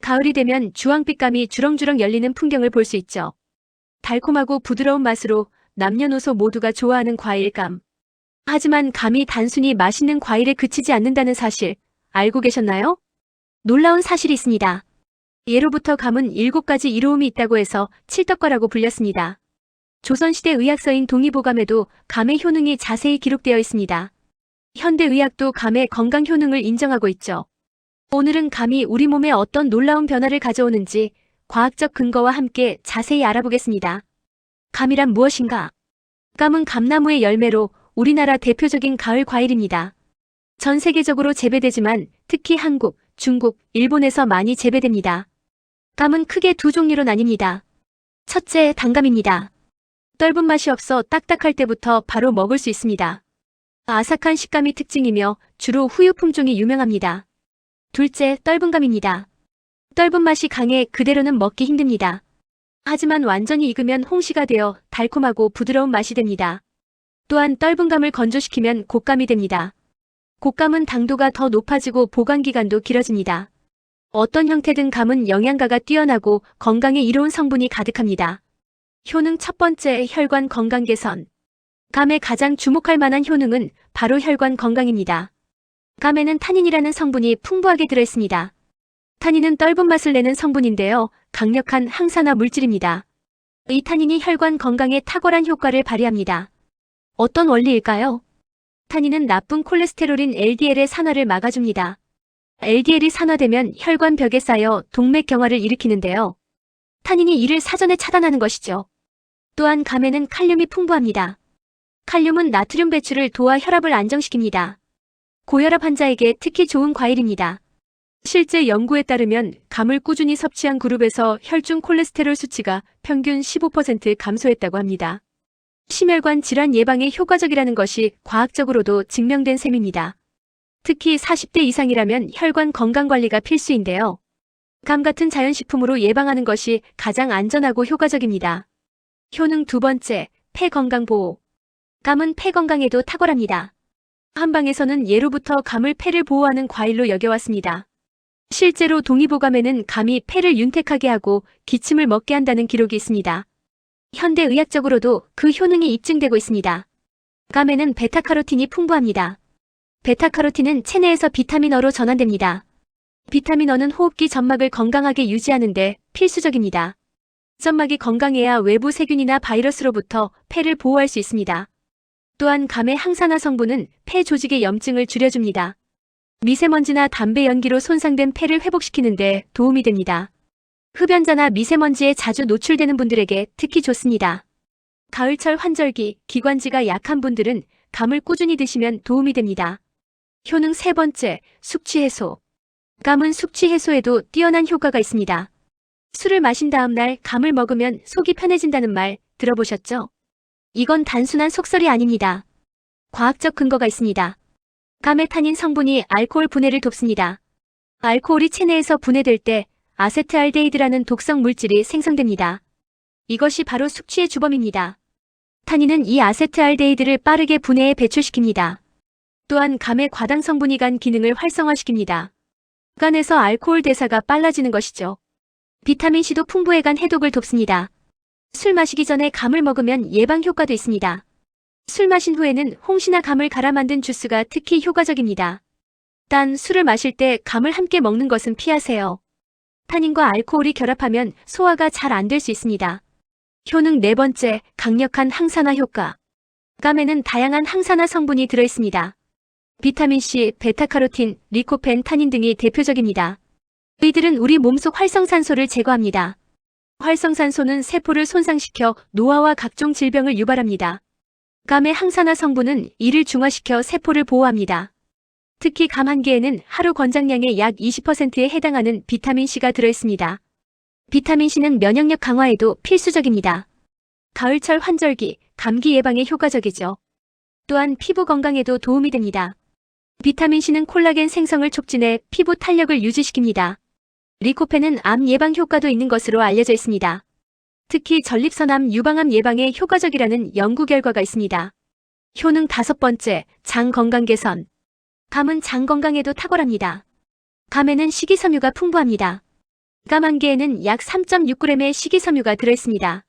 가을이 되면 주황빛 감이 주렁주렁 열리는 풍경을 볼 수 있죠. 달콤하고 부드러운 맛으로 남녀노소 모두가 좋아하는 과일감. 하지만 감이 단순히 맛있는 과일에 그치지 않는다는 사실 알고 계셨나요? 놀라운 사실이 있습니다. 예로부터 감은 7가지 이로움이 있다고 해서 칠떡과라고 불렸습니다. 조선시대 의학서인 동의보감에도 감의 효능이 자세히 기록되어 있습니다. 현대의학도 감의 건강 효능을 인정하고 있죠. 오늘은 감이 우리 몸에 어떤 놀라운 변화를 가져오는지 과학적 근거와 함께 자세히 알아보겠습니다. 감이란 무엇인가? 감은 감나무의 열매로 우리나라 대표적인 가을 과일입니다. 전 세계적으로 재배되지만 특히 한국, 중국, 일본에서 많이 재배됩니다. 감은 크게 두 종류로 나뉩니다. 첫째, 단감입니다. 떫은 맛이 없어 딱딱할 때부터 바로 먹을 수 있습니다. 아삭한 식감이 특징이며 주로 후유 품종이 유명합니다. 둘째, 떫은 감입니다. 떫은 맛이 강해 그대로는 먹기 힘듭니다. 하지만 완전히 익으면 홍시가 되어 달콤하고 부드러운 맛이 됩니다. 또한 떫은 감을 건조시키면 곶감이 됩니다. 곶감은 당도가 더 높아지고 보관기간도 길어집니다. 어떤 형태든 감은 영양가가 뛰어나고 건강에 이로운 성분이 가득합니다. 효능 첫 번째, 혈관 건강 개선. 감의 가장 주목할 만한 효능은 바로 혈관 건강입니다. 감에는 타닌이라는 성분이 풍부하게 들어있습니다. 타닌은 떫은 맛을 내는 성분인데요. 강력한 항산화 물질입니다. 이 타닌이 혈관 건강에 탁월한 효과를 발휘합니다. 어떤 원리일까요? 타닌은 나쁜 콜레스테롤인 LDL의 산화를 막아줍니다. LDL이 산화되면 혈관벽에 쌓여 동맥경화를 일으키는데요. 타닌이 이를 사전에 차단하는 것이죠. 또한 감에는 칼륨이 풍부합니다. 칼륨은 나트륨 배출을 도와 혈압을 안정시킵니다. 고혈압 환자에게 특히 좋은 과일입니다. 실제 연구에 따르면 감을 꾸준히 섭취한 그룹에서 혈중 콜레스테롤 수치가 평균 15% 감소했다고 합니다. 심혈관 질환 예방에 효과적이라는 것이 과학적으로도 증명된 셈입니다. 특히 40대 이상이라면 혈관 건강관리가 필수인데요. 감 같은 자연식품으로 예방하는 것이 가장 안전하고 효과적입니다. 효능 두 번째, 폐 건강 보호. 감은 폐 건강에도 탁월합니다. 한방에서는 예로부터 감을 폐를 보호하는 과일로 여겨왔습니다. 실제로 동의보감에는 감이 폐를 윤택하게 하고 기침을 먹게 한다는 기록이 있습니다. 현대의학적으로도 그 효능이 입증되고 있습니다. 감에는 베타카로틴이 풍부합니다. 베타카로틴은 체내에서 비타민 어로 전환됩니다. 비타민 어는 호흡기 점막을 건강하게 유지하는 데 필수적입니다. 점막이 건강해야 외부 세균이나 바이러스로부터 폐를 보호할 수 있습니다. 또한 감의 항산화 성분은 폐 조직의 염증을 줄여줍니다. 미세먼지나 담배 연기로 손상된 폐를 회복시키는 데 도움이 됩니다. 흡연자나 미세먼지에 자주 노출되는 분들에게 특히 좋습니다. 가을철 환절기, 기관지가 약한 분들은 감을 꾸준히 드시면 도움이 됩니다. 효능 세 번째, 숙취 해소. 감은 숙취 해소에도 뛰어난 효과가 있습니다. 술을 마신 다음 날 감을 먹으면 속이 편해진다는 말 들어보셨죠? 이건 단순한 속설이 아닙니다. 과학적 근거가 있습니다. 감의 타닌 성분이 알코올 분해를 돕습니다. 알코올이 체내에서 분해될 때 아세트알데히드라는 독성 물질이 생성됩니다. 이것이 바로 숙취의 주범입니다. 타닌은 이 아세트알데히드를 빠르게 분해해 배출시킵니다. 또한 감의 과당 성분이 간 기능을 활성화시킵니다. 간에서 알코올 대사가 빨라지는 것이죠. 비타민C도 풍부해 간 해독을 돕습니다. 술 마시기 전에 감을 먹으면 예방 효과도 있습니다. 술 마신 후에는 홍시나 감을 갈아 만든 주스가 특히 효과적입니다. 단 술을 마실 때 감을 함께 먹는 것은 피하세요. 타닌과 알코올이 결합하면 소화가 잘 안 될 수 있습니다. 효능 네 번째, 강력한 항산화 효과. 감에는 다양한 항산화 성분이 들어있습니다. 비타민C, 베타카로틴, 리코펜, 타닌 등이 대표적입니다. 이들은 우리 몸속 활성산소를 제거합니다. 활성산소는 세포를 손상시켜 노화와 각종 질병을 유발합니다. 감의 항산화 성분은 이를 중화시켜 세포를 보호합니다. 특히 감 한 개에는 하루 권장량의 약 20%에 해당하는 비타민C가 들어있습니다. 비타민C는 면역력 강화에도 필수적입니다. 가을철 환절기, 감기 예방에 효과적이죠. 또한 피부 건강에도 도움이 됩니다. 비타민C는 콜라겐 생성을 촉진해 피부 탄력을 유지시킵니다. 리코펜은 암 예방 효과도 있는 것으로 알려져 있습니다. 특히 전립선암 유방암 예방에 효과적이라는 연구 결과가 있습니다. 효능 다섯 번째, 장 건강 개선. 감은 장 건강에도 탁월합니다. 감에는 식이섬유가 풍부합니다. 감 1개에는 약 3.6g의 식이섬유가 들어있습니다.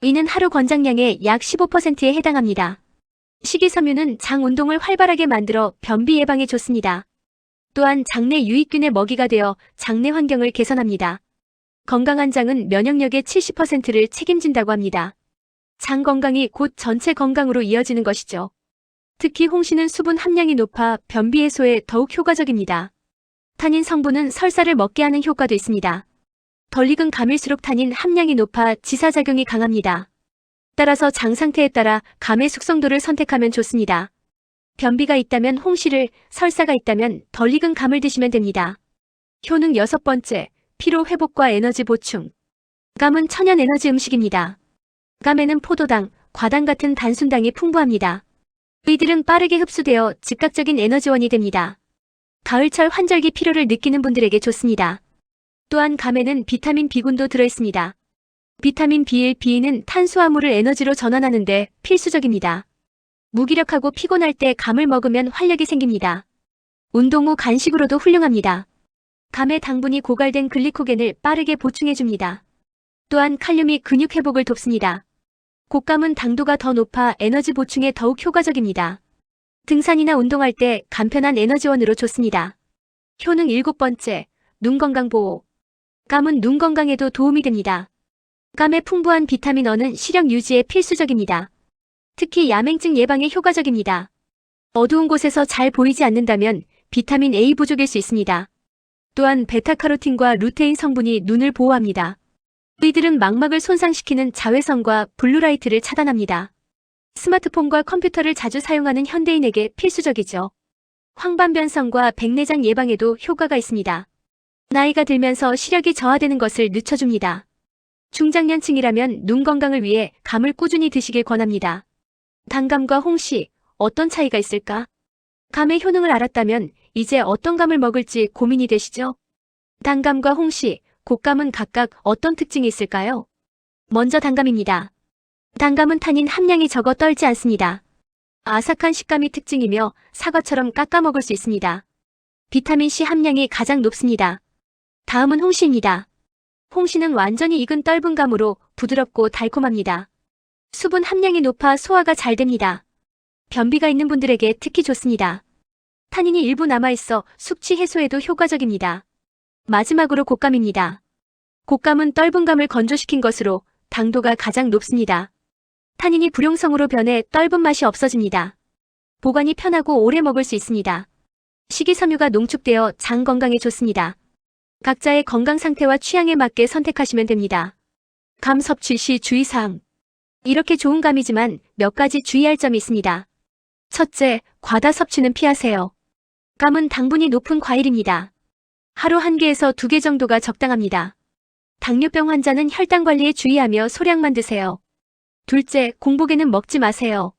이는 하루 권장량의 약 15%에 해당합니다. 식이섬유는 장 운동을 활발하게 만들어 변비 예방에 좋습니다. 또한 장내 유익균의 먹이가 되어 장내 환경을 개선합니다. 건강한 장은 면역력의 70%를 책임진다고 합니다. 장 건강이 곧 전체 건강으로 이어지는 것이죠. 특히 홍시는 수분 함량이 높아 변비 해소에 더욱 효과적입니다. 타닌 성분은 설사를 먹게 하는 효과도 있습니다. 덜 익은 감일수록 타닌 함량이 높아 지사작용이 강합니다. 따라서 장 상태에 따라 감의 숙성도를 선택하면 좋습니다. 변비가 있다면 홍시를, 설사가 있다면 덜 익은 감을 드시면 됩니다. 효능 6번째, 피로 회복과 에너지 보충. 감은 천연 에너지 음식입니다. 감에는 포도당, 과당 같은 단순당이 풍부합니다. 이들은 빠르게 흡수되어 즉각적인 에너지원이 됩니다. 가을철 환절기 피로를 느끼는 분들에게 좋습니다. 또한 감에는 비타민 B군도 들어있습니다. 비타민 B1, B2는 탄수화물을 에너지로 전환하는 데 필수적입니다. 무기력하고 피곤할 때 감을 먹으면 활력이 생깁니다. 운동 후 간식으로도 훌륭합니다. 감의 당분이 고갈된 글리코겐을 빠르게 보충해줍니다. 또한 칼륨이 근육 회복을 돕습니다. 곶감은 당도가 더 높아 에너지 보충에 더욱 효과적입니다. 등산이나 운동할 때 간편한 에너지원으로 좋습니다. 효능 7번째, 눈 건강 보호. 감은 눈 건강에도 도움이 됩니다. 감의 풍부한 비타민 E는 시력 유지에 필수적입니다. 특히 야맹증 예방에 효과적입니다. 어두운 곳에서 잘 보이지 않는다면 비타민 A 부족일 수 있습니다. 또한 베타카로틴과 루테인 성분이 눈을 보호합니다. 이들은 망막을 손상시키는 자외선과 블루라이트를 차단합니다. 스마트폰과 컴퓨터를 자주 사용하는 현대인에게 필수적이죠. 황반변성과 백내장 예방에도 효과가 있습니다. 나이가 들면서 시력이 저하되는 것을 늦춰줍니다. 중장년층이라면 눈 건강을 위해 감을 꾸준히 드시길 권합니다. 단감과 홍시, 어떤 차이가 있을까? 감의 효능을 알았다면 이제 어떤 감을 먹을지 고민이 되시죠? 단감과 홍시, 곶감은 각각 어떤 특징이 있을까요? 먼저 단감입니다. 단감은 타닌 함량이 적어 떨지 않습니다. 아삭한 식감이 특징이며 사과처럼 깎아 먹을 수 있습니다. 비타민C 함량이 가장 높습니다. 다음은 홍시입니다. 홍시는 완전히 익은 떫은 감으로 부드럽고 달콤합니다. 수분 함량이 높아 소화가 잘 됩니다. 변비가 있는 분들에게 특히 좋습니다. 타닌이 일부 남아있어 숙취 해소에도 효과적입니다. 마지막으로 곶감입니다. 곶감은 떫은 감을 건조시킨 것으로 당도가 가장 높습니다. 타닌이 불용성으로 변해 떫은 맛이 없어집니다. 보관이 편하고 오래 먹을 수 있습니다. 식이섬유가 농축되어 장 건강에 좋습니다. 각자의 건강 상태와 취향에 맞게 선택하시면 됩니다. 감 섭취 시 주의사항. 이렇게 좋은 감이지만 몇 가지 주의할 점이 있습니다. 첫째, 과다 섭취는 피하세요. 감은 당분이 높은 과일입니다. 하루 1개에서 2개 정도가 적당합니다. 당뇨병 환자는 혈당 관리에 주의하며 소량만 드세요. 둘째, 공복에는 먹지 마세요.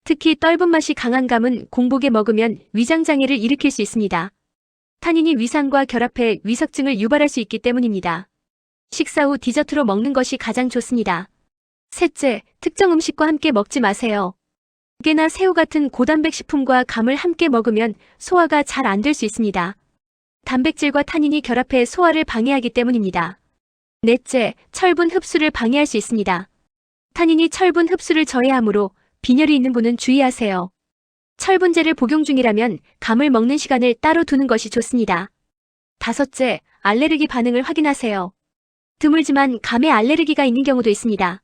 특히 떫은 맛이 강한 감은 공복에 먹으면 위장장애를 일으킬 수 있습니다. 타닌이 위산과 결합해 위석증을 유발할 수 있기 때문입니다. 식사 후 디저트로 먹는 것이 가장 좋습니다. 셋째, 특정 음식과 함께 먹지 마세요. 깨나 새우 같은 고단백 식품과 감을 함께 먹으면 소화가 잘 안 될 수 있습니다. 단백질과 타닌이 결합해 소화를 방해하기 때문입니다. 넷째, 철분 흡수를 방해할 수 있습니다. 타닌이 철분 흡수를 저해하므로 빈혈이 있는 분은 주의하세요. 철분제를 복용 중이라면 감을 먹는 시간을 따로 두는 것이 좋습니다. 다섯째, 알레르기 반응을 확인하세요. 드물지만 감에 알레르기가 있는 경우도 있습니다.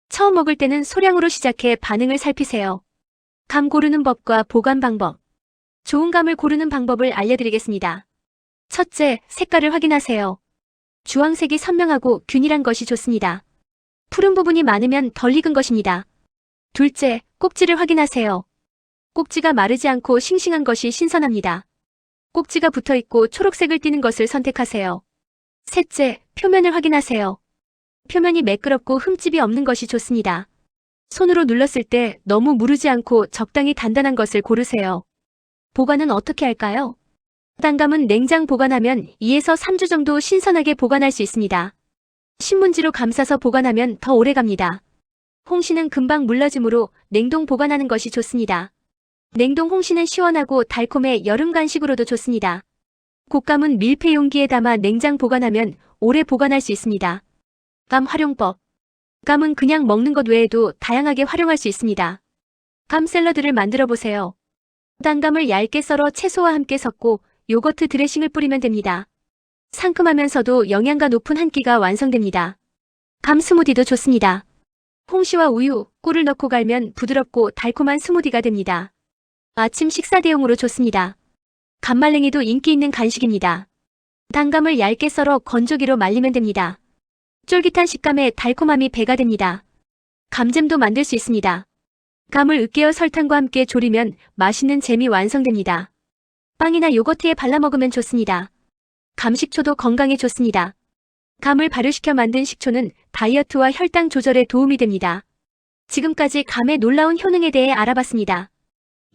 처음 먹을 때는 소량으로 시작해 반응을 살피세요. 감 고르는 법과 보관 방법. 좋은 감을 고르는 방법을 알려드리겠습니다. 첫째, 색깔을 확인하세요. 주황색이 선명하고 균일한 것이 좋습니다. 푸른 부분이 많으면 덜 익은 것입니다. 둘째, 꼭지를 확인하세요. 꼭지가 마르지 않고 싱싱한 것이 신선합니다. 꼭지가 붙어있고 초록색을 띠는 것을 선택하세요. 셋째, 표면을 확인하세요. 표면이 매끄럽고 흠집이 없는 것이 좋습니다. 손으로 눌렀을 때 너무 무르지 않고 적당히 단단한 것을 고르세요. 보관은 어떻게 할까요? 단감은 냉장 보관하면 2에서 3주 정도 신선하게 보관할 수 있습니다. 신문지로 감싸서 보관하면 더 오래 갑니다. 홍시는 금방 물러지므로 냉동 보관하는 것이 좋습니다. 냉동 홍시는 시원하고 달콤해 여름 간식으로도 좋습니다. 곶감은 밀폐 용기에 담아 냉장 보관하면 오래 보관할 수 있습니다. 감 활용법. 감은 그냥 먹는 것 외에도 다양하게 활용할 수 있습니다. 감 샐러드를 만들어 보세요. 단감을 얇게 썰어 채소와 함께 섞고 요거트 드레싱을 뿌리면 됩니다. 상큼하면서도 영양가 높은 한 끼가 완성됩니다. 감 스무디도 좋습니다. 홍시와 우유, 꿀을 넣고 갈면 부드럽고 달콤한 스무디가 됩니다. 아침 식사 대용으로 좋습니다. 감말랭이도 인기 있는 간식입니다. 단감을 얇게 썰어 건조기로 말리면 됩니다. 쫄깃한 식감에 달콤함이 배가 됩니다. 감잼도 만들 수 있습니다. 감을 으깨어 설탕과 함께 졸이면 맛있는 잼이 완성됩니다. 빵이나 요거트에 발라 먹으면 좋습니다. 감식초도 건강에 좋습니다. 감을 발효시켜 만든 식초는 다이어트와 혈당 조절에 도움이 됩니다. 지금까지 감의 놀라운 효능에 대해 알아봤습니다.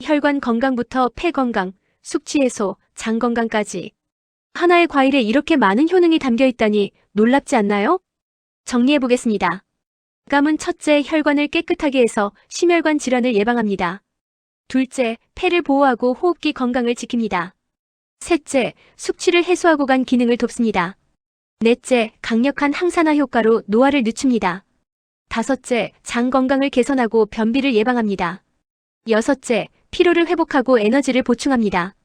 혈관 건강부터 폐 건강, 숙취 해소, 장 건강까지. 하나의 과일에 이렇게 많은 효능이 담겨 있다니 놀랍지 않나요? 정리해보겠습니다. 감은 첫째, 혈관을 깨끗하게 해서 심혈관 질환을 예방합니다. 둘째, 폐를 보호하고 호흡기 건강을 지킵니다. 셋째, 숙취를 해소하고 간 기능을 돕습니다. 넷째, 강력한 항산화 효과로 노화를 늦춥니다. 다섯째, 장 건강을 개선하고 변비를 예방합니다. 여섯째, 피로를 회복하고 에너지를 보충합니다.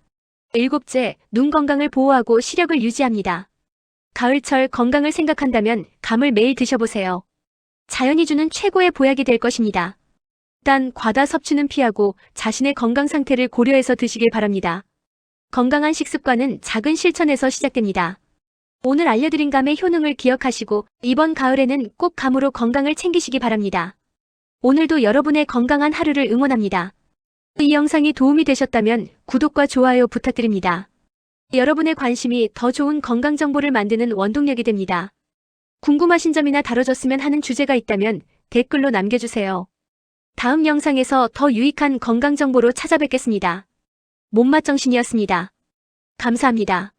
일곱째, 눈 건강을 보호하고 시력을 유지합니다. 가을철 건강을 생각한다면 감을 매일 드셔보세요. 자연이 주는 최고의 보약이 될 것입니다. 단 과다 섭취는 피하고 자신의 건강 상태를 고려해서 드시길 바랍니다. 건강한 식습관은 작은 실천에서 시작됩니다. 오늘 알려드린 감의 효능을 기억하시고 이번 가을에는 꼭 감으로 건강을 챙기시기 바랍니다. 오늘도 여러분의 건강한 하루를 응원합니다. 이 영상이 도움이 되셨다면 구독과 좋아요 부탁드립니다. 여러분의 관심이 더 좋은 건강 정보를 만드는 원동력이 됩니다. 궁금하신 점이나 다뤄줬으면 하는 주제가 있다면 댓글로 남겨주세요. 다음 영상에서 더 유익한 건강 정보로 찾아뵙겠습니다. 몸맛정신이었습니다. 감사합니다.